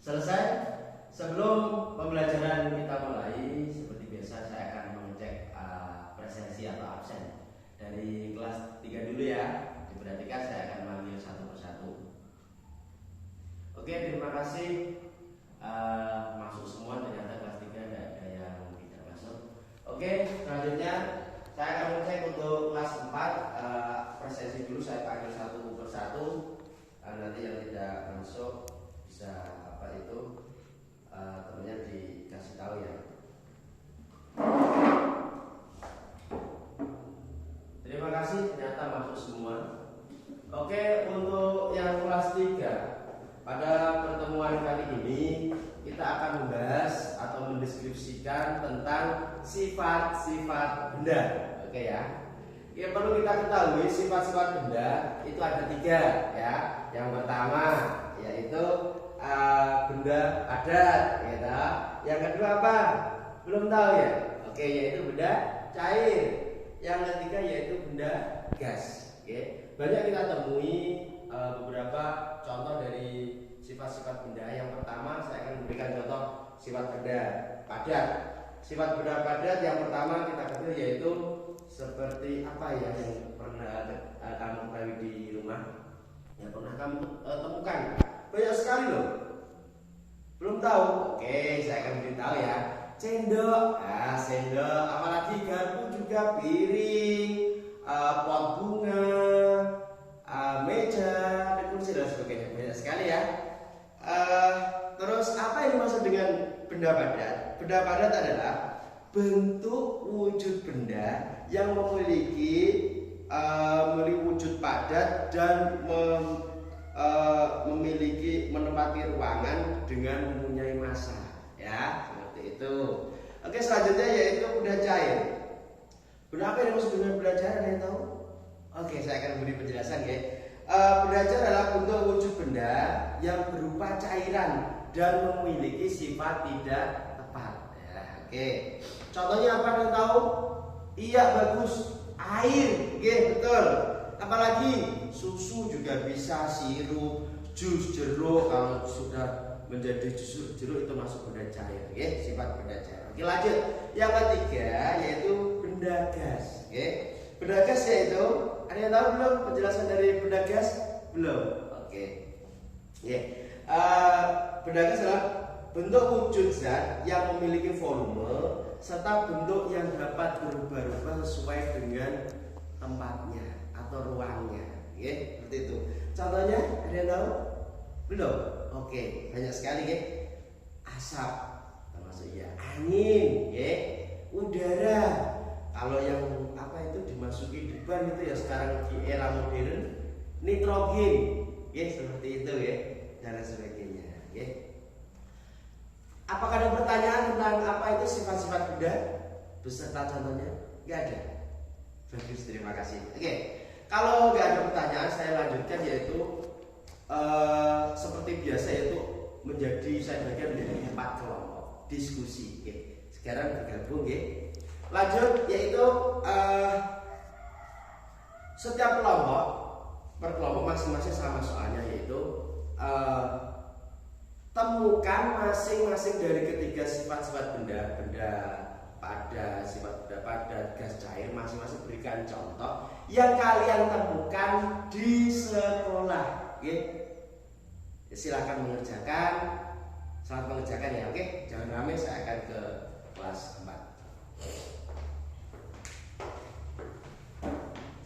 Selesai. Sebelum pembelajaran kita mulai, seperti biasa saya akan mengecek presensi atau absen dari kelas 3 dulu ya. Diperhatikan, saya akan manggil satu persatu. Oke, terima kasih. Masuk semua, ternyata kelas 3 ada yang tidak masuk. Oke, selanjutnya saya akan mengecek untuk kelas 4 presensi dulu, saya panggil satu persatu. Nanti yang tidak masuk bisa temennya dikasih tahu ya. Terima kasih, ternyata masuk semua. Oke, untuk yang kelas 3, pada pertemuan kali ini kita akan membahas atau mendeskripsikan tentang sifat-sifat benda. Oke ya. Yang perlu kita ketahui, sifat-sifat benda itu ada 3 ya. Yang pertama yaitu benda padat, gitu. Yang kedua apa? Belum tahu ya. Oke, yaitu benda cair. Yang ketiga yaitu benda gas. Oke. Banyak kita temui beberapa contoh dari sifat-sifat benda. Yang pertama saya akan memberikan contoh sifat benda padat. Sifat benda padat yang pertama kita ketahui yaitu seperti apa ya yang pernah kamu ketahui di rumah, yang pernah kamu temukan. Banyak sekali loh. Belum tahu? Oke, saya akan beritahu ya. Sendok, sendok, apalagi garpu juga, piring, pot bunga, meja, dan kursi dan sebagainya. Banyak sekali ya. Terus apa yang dimaksud dengan benda padat? Benda padat adalah bentuk wujud benda yang memiliki wujud padat dan menempati ruangan dengan mempunyai massa ya, seperti itu. Oke, selanjutnya yaitu benda cair. Benda apa yang dimaksud dengan benda cair, ada yang tahu? Oke, saya akan beri penjelasan ya. Benda cair adalah bentuk wujud benda yang berupa cairan dan memiliki sifat tidak tepat ya. Oke, contohnya apa, ada yang tahu? Iya, bagus, air. Oke, betul. Apalagi susu juga bisa, sirup, jus jeruk. Kalau sudah menjadi jus jeruk itu masuk benda cair, ya, sifat benda cair. Oke, lanjut. Yang ketiga yaitu benda gas. Oke, benda gas yaitu, ada yang tahu belum penjelasan dari benda gas? Belum. Oke, ya. Benda gas adalah bentuk wujud zat yang memiliki volume serta bentuk yang dapat berubah-ubah sesuai dengan tempatnya atau ruangnya, ya, seperti itu. Contohnya ada yang tahu? Belum? Oke, banyak sekali ya. Asap, termasuk ya, angin, ya, udara. Kalau yang apa itu dimasuki di ban itu ya sekarang di era modern, nitrogen, ya, seperti itu ya, dan sebagainya, ya. Apakah ada pertanyaan tentang apa itu sifat-sifat benda beserta contohnya? Gak ada. Bagus, terima kasih. Oke, kalau nggak ada pertanyaan saya lanjutkan, yaitu seperti biasa, yaitu saya bagian menjadi 4 kelompok diskusi. Oke, sekarang bergabung ya. Lanjut, yaitu setiap kelompok per kelompok masing-masing sama soalnya, yaitu temukan masing-masing dari ketiga sifat-sifat benda pada sifat benda padat, gas, cair, masing-masing berikan contoh yang kalian temukan di sekolah. Oke, silakan mengerjakan. Selamat mengerjakan ya. Oke, jangan ramai, saya akan ke kelas 4.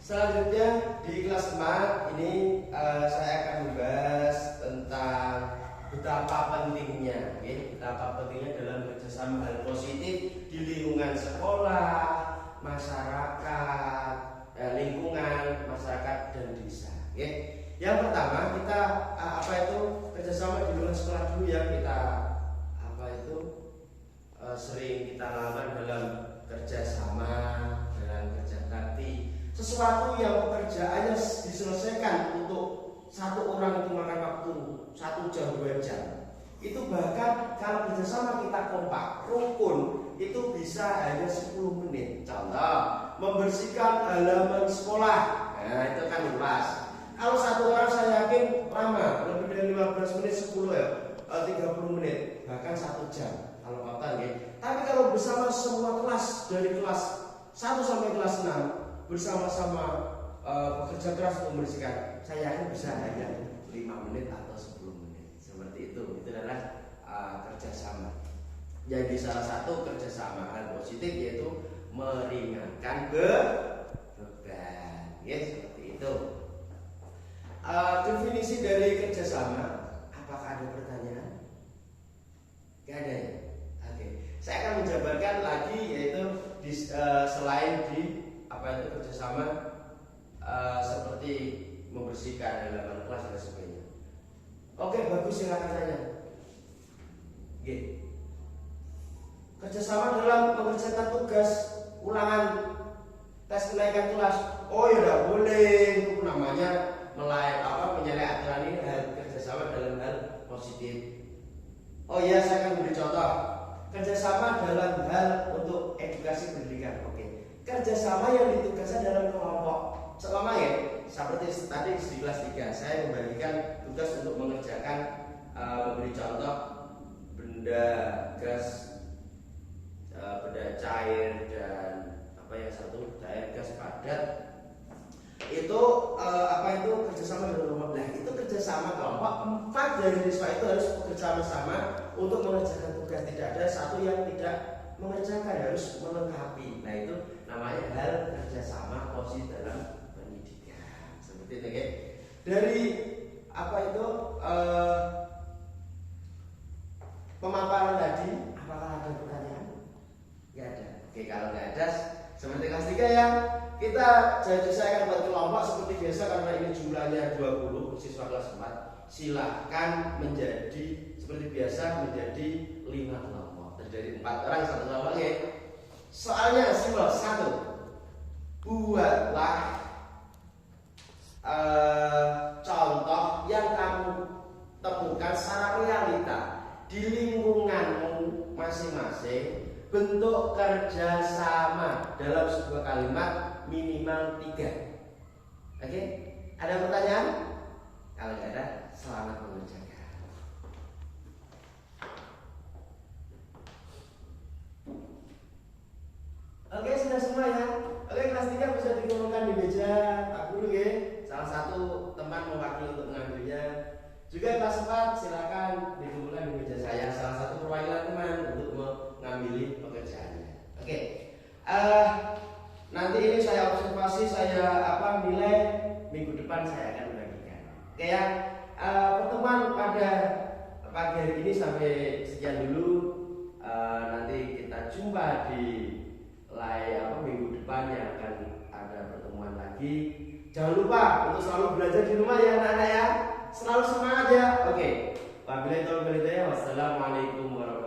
Selanjutnya di kelas 4 ini saya akan membahas tentang betapa pentingnya, ya, betapa pentingnya dalam kerjasama hal positif di lingkungan sekolah, masyarakat, lingkungan masyarakat dan desa. Ya. Yang pertama kita kerjasama di lingkungan sekolah dulu ya. Kita sering kita lakukan dalam kerjasama, dalam kerja bakti. Sesuatu yang pekerjaannya diselesaikan untuk satu orang itu makan waktu 1 jam 2 jam. Itu bahkan kalau kerjasama kita kompak, rukun, itu bisa hanya 10 menit. Contoh, membersihkan halaman sekolah. Nah, itu kan luas. Kalau satu orang saya yakin lama, lebih dari 15 menit, 10 ya. 30 menit, bahkan 1 jam kalau kapten ya. Tapi kalau bersama semua kelas dari kelas 1 sampai kelas 6 bersama-sama bekerja keras untuk membersihkan, saya yakin bisa hanya 5 menit atau 10 menit. Seperti itu adalah kerjasama. Jadi salah satu kerjasama hal positif yaitu meringankan beban, ya seperti itu. Definisi dari kerjasama, apakah ada pertanyaan? Gak ada ya? Oke, saya akan menjabarkan lagi yaitu selain di apa itu kerjasama seperti membersihkan halaman kelas dan sebagainya. Oke, bagus, silakan tanya. Oke. Kerjasama dalam mengerjakan tugas ulangan tes kenaikan kelas. Oh ya udah boleh, itu namanya menyalahi aturan ini kerjasama dalam hal positif. Oh iya, saya akan beri contoh. Kerjasama dalam hal untuk edukasi pendidikan. Oke. Kerjasama yang ditugaskan dalam kelompok. Selama ya, seperti tadi di kelas 3 saya membagikan tugas untuk mengerjakan memberi contoh benda gas, benda cair dan apa yang satu cair gas padat. Itu kerjasama dengan kelompok. Nah, itu kerjasama kelompok. 4 dari siswa itu harus bekerja sama untuk mengerjakan tugas. Tidak ada satu yang tidak mengerjakan, harus melengkapi. Nah, itu namanya hal kerjasama positif dalam pendidikan. Seperti itu ya. Dari pemaparan tadi, apakah ada pertanyaan? Nggak ada. Oke, kalau nggak ada, seperti kelas 3 ya, kita saya akan buat kelompok seperti biasa karena ini jumlahnya 20 siswa kelas 4. Silahkan menjadi seperti biasa menjadi 5 kelompok. Terjadi 4 orang satu kelompok ya. Soalnya simpel, 1. Buatlah contoh yang kamu temukan secara realita di lingkunganmu masing-masing. Bentuk kerjasama dalam sebuah kalimat minimal 3. Oke? Ada pertanyaan? Kalau tidak ada, selamat mengerjakan. Oke, sudah semua ya. Oke, kelas 3 bisa dikumpulkan di meja Pak Guru ya. Salah satu teman mewakili untuk mengambilnya. Juga kelas 4 silakan dikumpulkan di meja saya. Salah satu perwakilan teman untuk mengambil pekerjaannya. Oke. Nanti ini saya observasi, saya nilai minggu depan saya akan membagikan. Oke ya. Pertemuan pada pagi hari ini sampai sekian dulu. Nanti kita jumpa di minggu depan yang akan ada pertemuan lagi. Jangan lupa untuk selalu belajar di rumah ya anak-anak ya. Selalu semangat ya. Oke. Wabillahi taufiq wal hidayah. Wassalamualaikum warahmatullahi wabarakatuh.